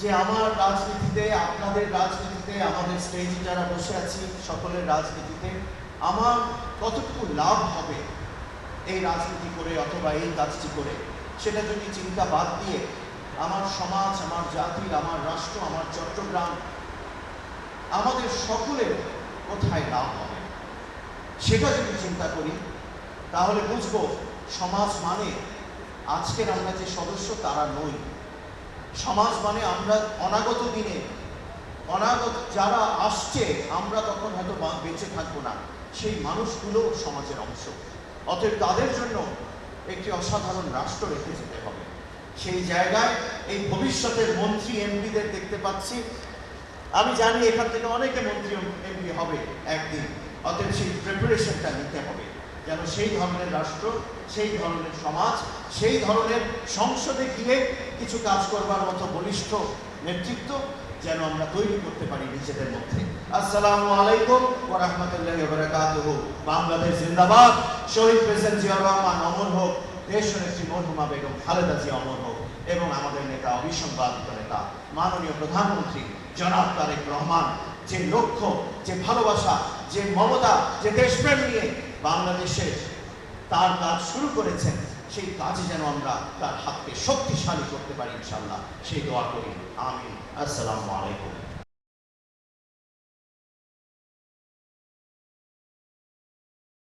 যে আমার রাজনীতিতে, আপনাদের রাজনীতিতে, আমাদের স্টেজে যারা বসে আছি সকলের রাজনীতিতে আমার কতটুকু লাভ হবে এই রাজনীতি করে অথবা এই কাজটি করে, সেটা যদি চিন্তা বাদ দিয়ে আমার সমাজ, আমার জাতি, আমার রাষ্ট্র, আমার চট্টগ্রাম, আমাদের সকলের কোথায় লাভ হবে সেটা যদি চিন্তা করি, তাহলে বুঝবো সমাজ মানে আজকের আমরা যে সদস্য তারা নই। সমাজ মানে আমরা অনাগত দিনে, অনাগত যারা আসছে, আমরা তখন হয়তো বেঁচে থাকবো না, সেই মানুষগুলো সমাজের অংশ। অতএব তাদের জন্য একটি অসাধারণ রাষ্ট্র রেখে যেতে হবে। সেই জায়গায় এই ভবিষ্যতের মন্ত্রী এমপিদের দেখতে পাচ্ছি। আমি জানি এখান থেকে অনেকে মন্ত্রী এমপি হবে একদিন। অতএব সেই প্রিপারেশনটা নিতে হবে যেন সেই ধরনের রাষ্ট্র, সেই ধরনের সমাজ, সেই ধরনের সংসদে গিয়ে কিছু কাজ করবার মতো বলিষ্ঠ নেতৃত্ব যেন আমরা তৈরি করতে পারি নিজেদের মধ্যে। আসসালামু আলাইকুম ওয়া রাহমাতুল্লাহি ওয়া বারাকাতুহু। বাংলাদেশ জিন্দাবাদ। শহীদ প্রেসিডেন্ট জিয়াউর রহমান অমর হোক, দেশনেত্রী মরহুমা বেগম খালেদা জিয়া অমর হোক, এবং আমাদের নেতা, অবিসংবাদিত নেতা মাননীয় প্রধানমন্ত্রী জনাব তারেক রহমান যে লক্ষ্য, যে ভালোবাসা, যে মমতা, যে দেশপ্রেম নিয়ে বাংলাদেশে তার কাজ শুরু করেছেন, সেই কাজে যেন আমরা তার হাতকে শক্তিশালী করতে পারি ইনশাআল্লাহ, সেই দোয়া করি। আমিন। আসসালামু আলাইকুম।